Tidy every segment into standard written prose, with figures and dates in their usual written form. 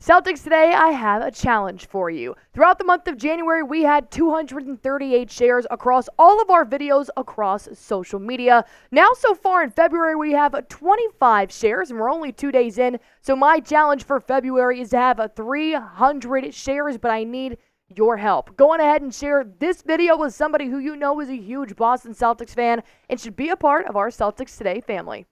Celtics Today, I have a challenge for you. Throughout the month of January, we had 238 shares across all of our videos across social media. Now, so far in February, we have 25 shares, and we're only 2 days in. So my challenge for February is to have 300 shares, but I need your help. Go on ahead and share this video with somebody who you know is a huge Boston Celtics fan and should be a part of our Celtics Today family.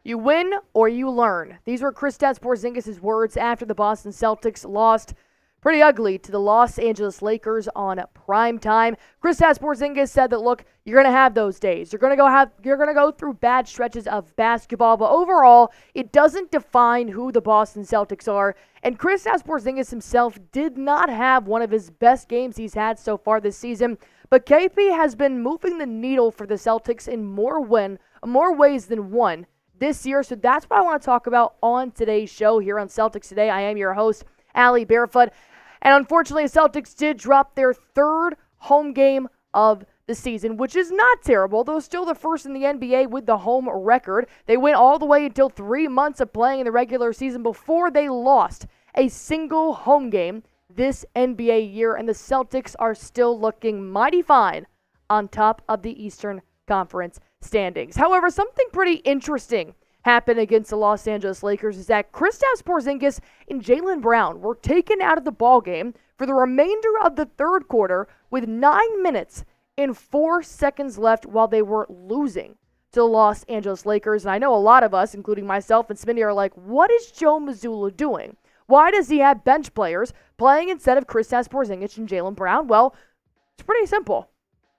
You win or you learn. These were Kristaps Porzingis' words after the Boston Celtics lost pretty ugly to the Los Angeles Lakers on prime time. Kristaps Porzingis said that, look, you're going to have those days. You're going to go through bad stretches of basketball, but overall, it doesn't define who the Boston Celtics are. And Kristaps Porzingis himself did not have one of his best games he's had so far this season, but KP has been moving the needle for the Celtics in more ways than one this year. So that's what I want to talk about on today's show here on Celtics Today. I am your host, Allie Barefoot. And unfortunately, the Celtics did drop their third home game of the season, which is not terrible, though still the first in the NBA with the home record. They went all the way until 3 months of playing in the regular season before they lost a single home game this NBA year, and the Celtics are still looking mighty fine on top of the Eastern Conference standings. However, something pretty interesting happened against the Los Angeles Lakers is that Kristaps Porzingis and Jaylen Brown were taken out of the ballgame for the remainder of the third quarter with 9 minutes and 4 seconds left while they were losing to the Los Angeles Lakers. And I know a lot of us, including myself and Smitty, are like, what is Joe Mazzulla doing? Why does he have bench players playing instead of Kristaps Porzingis and Jaylen Brown? Well, it's pretty simple.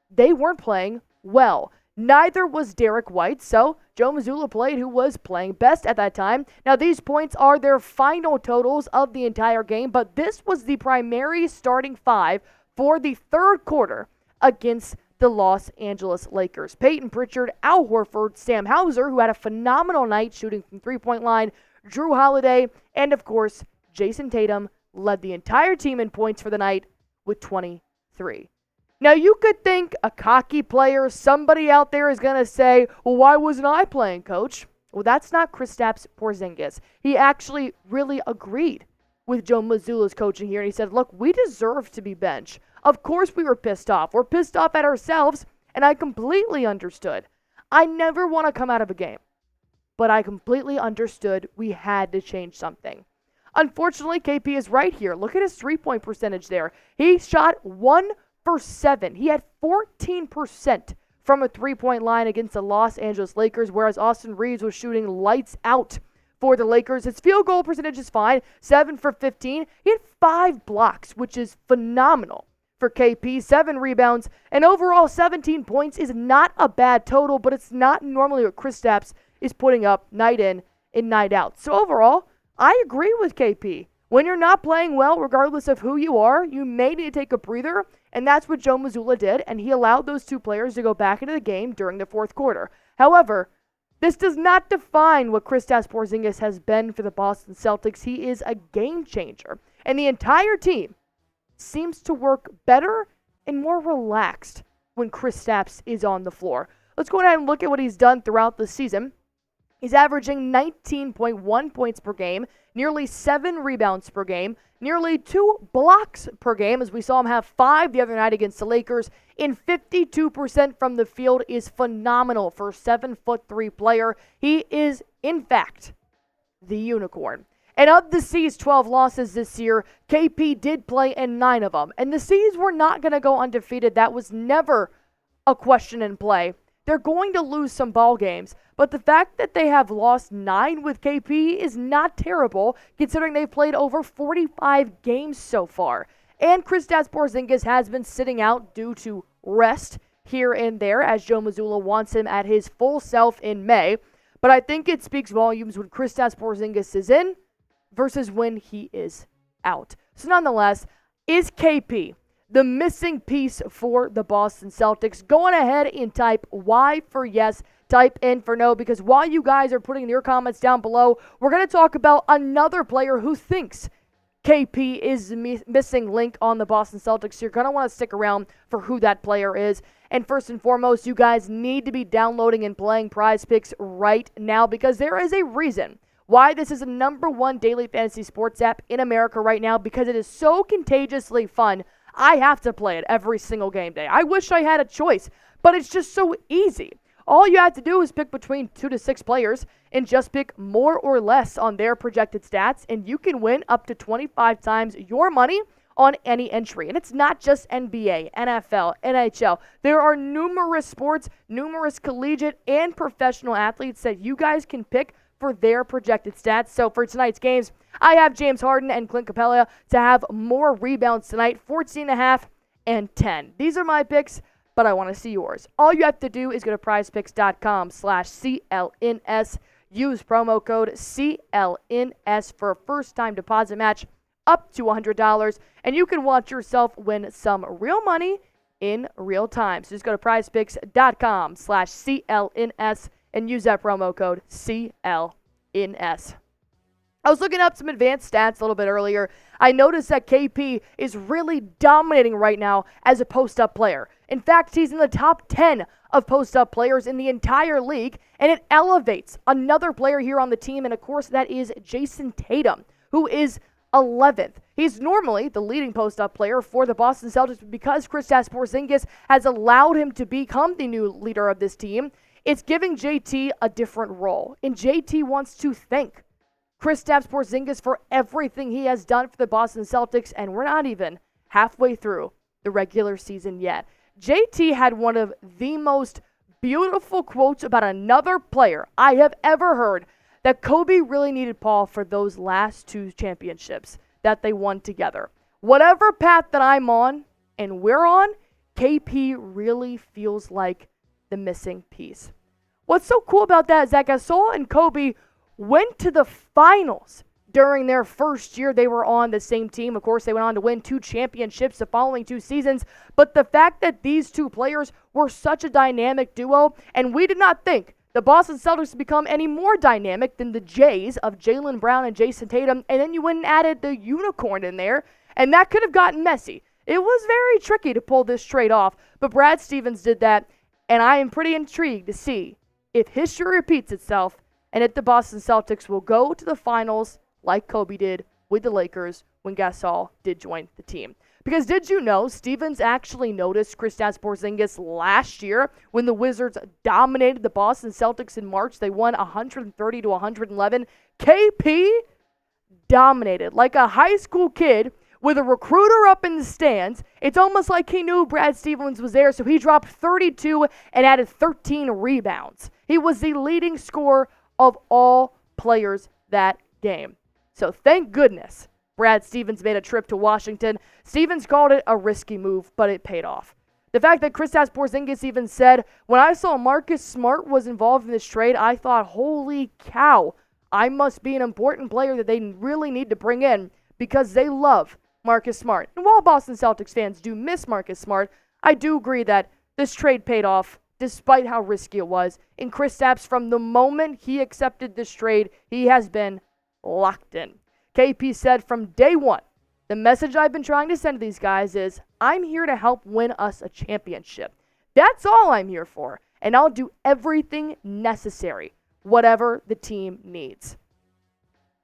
They weren't playing well. Neither was Derek White, so Joe Mazzulla played who was playing best at that time. Now, these points are their final totals of the entire game, but this was the primary starting five for the third quarter against the Los Angeles Lakers. Peyton Pritchard, Al Horford, Sam Hauser, who had a phenomenal night shooting from three-point line, Drew Holiday, and of course, Jayson Tatum led the entire team in points for the night with 23. Now, you could think a cocky player, somebody out there is going to say, well, why wasn't I playing, coach? Well, that's not Kristaps Porzingis. He actually really agreed with Joe Mazzulla's coaching here, and he said, look, we deserve to be benched. Of course we were pissed off. We're pissed off at ourselves, and I completely understood. I never want to come out of a game, but I completely understood we had to change something. Unfortunately, KP is right here. Look at his three-point percentage there. He shot 1 for 7. He had 14% from a three-point line against the Los Angeles Lakers, whereas Austin Reeves was shooting lights out for the Lakers. His field goal percentage is fine, 7 for 15. He had 5 blocks, which is phenomenal for KP, 7 rebounds, and overall 17 points is not a bad total, but it's not normally what Kristaps is putting up night in and night out. So overall, I agree with KP. When you're not playing well, regardless of who you are, you may need to take a breather, and that's what Joe Mazzulla did, and he allowed those two players to go back into the game during the fourth quarter. However, this does not define what Kristaps Porzingis has been for the Boston Celtics. He is a game changer, and the entire team seems to work better and more relaxed when Kristaps is on the floor. Let's go ahead and look at what he's done throughout the season. He's averaging 19.1 points per game, nearly 7 rebounds per game, nearly 2 blocks per game, as we saw him have 5 the other night against the Lakers, and 52% from the field is phenomenal for a 7'3" player. He is, in fact, the unicorn. And of the C's 12 losses this year, KP did play in 9 of them. And the C's were not going to go undefeated. That was never a question in play. They're going to lose some ball games, but the fact that they have lost 9 with KP is not terrible, considering they've played over 45 games so far. And Kristaps Porzingis has been sitting out due to rest here and there, as Joe Mazzulla wants him at his full self in May. But I think it speaks volumes when Kristaps Porzingis is in versus when he is out. So nonetheless, is KP the missing piece for the Boston Celtics? Go on ahead and type Y for yes, type N for no, because while you guys are putting your comments down below, we're going to talk about another player who thinks KP is the missing link on the Boston Celtics. You're going to want to stick around for who that player is. And first and foremost, you guys need to be downloading and playing Prize Picks right now because there is a reason why this is the #1 daily fantasy sports app in America right now, because it is so contagiously fun. I have to play it every single game day. I wish I had a choice, but it's just so easy. All you have to do is pick between 2 to 6 players and just pick more or less on their projected stats, and you can win up to 25 times your money on any entry. And it's not just NBA, NFL, NHL. There are numerous sports, numerous collegiate and professional athletes that you guys can pick for their projected stats. So for tonight's games, I have James Harden and Clint Capella to have more rebounds tonight, 14.5 and 10. These are my picks, but I want to see yours. All you have to do is go to prizepicks.com/CLNS. Use promo code CLNS for a first-time deposit match up to $100, and you can watch yourself win some real money in real time. So just go to prizepicks.com/CLNS and use that promo code CLNS. I was looking up some advanced stats a little bit earlier. I noticed that KP is really dominating right now as a post-up player. In fact, he's in the top 10 of post-up players in the entire league, and it elevates another player here on the team, and of course that is Jayson Tatum, who is 11th. He's normally the leading post-up player for the Boston Celtics, but because Kristaps Porzingis has allowed him to become the new leader of this team, it's giving JT a different role, and JT wants to thank Kristaps Porzingis for everything he has done for the Boston Celtics, and we're not even halfway through the regular season yet. JT had one of the most beautiful quotes about another player I have ever heard, that Kobe really needed Paul for those last 2 championships that they won together. Whatever path that I'm on and we're on, KP really feels like the missing piece. What's so cool about that is that Gasol and Kobe went to the finals during their first year they were on the same team. Of course, they went on to win 2 championships the following 2 seasons, but the fact that these 2 players were such a dynamic duo, and we did not think the Boston Celtics would become any more dynamic than the Jays of Jaylen Brown and Jayson Tatum, and then you went and added the unicorn in there, and that could have gotten messy. It was very tricky to pull this trade off, but Brad Stevens did that, and I am pretty intrigued to see if history repeats itself and if the Boston Celtics will go to the finals like Kobe did with the Lakers when Gasol did join the team. Because did you know Stevens actually noticed Kristaps Porzingis last year when the Wizards dominated the Boston Celtics in March? They won 130 to 111. KP dominated like a high school kid with a recruiter up in the stands. It's almost like he knew Brad Stevens was there, so he dropped 32 and added 13 rebounds. He was the leading scorer of all players that game. So thank goodness Brad Stevens made a trip to Washington. Stevens called it a risky move, but it paid off. The fact that Kristaps Porzingis even said, when I saw Marcus Smart was involved in this trade, I thought, holy cow, I must be an important player that they really need to bring in because they love Marcus Smart. And while Boston Celtics fans do miss Marcus Smart, I do agree that this trade paid off despite how risky it was. And Kristaps, from the moment he accepted this trade, he has been locked in. KP said from day one, the message I've been trying to send to these guys is, I'm here to help win us a championship. That's all I'm here for, and I'll do everything necessary, whatever the team needs.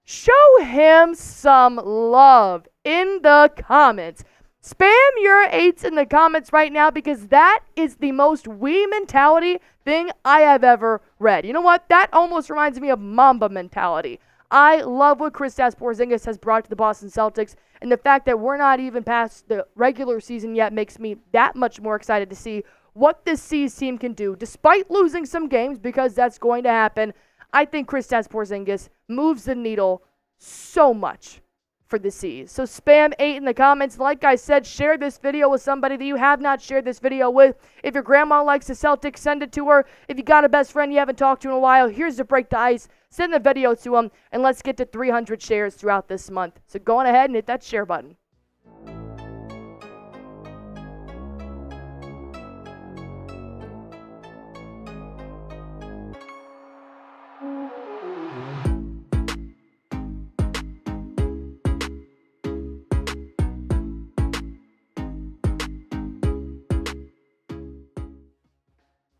Show him some love in the comments. Spam your 8s in the comments right now because that is the most we mentality thing I have ever read. You know what? That almost reminds me of Mamba mentality. I love what Kristaps Porzingis has brought to the Boston Celtics, and the fact that we're not even past the regular season yet makes me that much more excited to see what this C's team can do, despite losing some games, because that's going to happen. I think Kristaps Porzingis moves the needle so much for the C's. So spam 8 in the comments. Like I said, share this video with somebody that you have not shared this video with. If your grandma likes the Celtics, send it to her. If you got a best friend you haven't talked to in a while, here's to break the ice. Send the video to them, and let's get to 300 shares throughout this month. So go on ahead and hit that share button.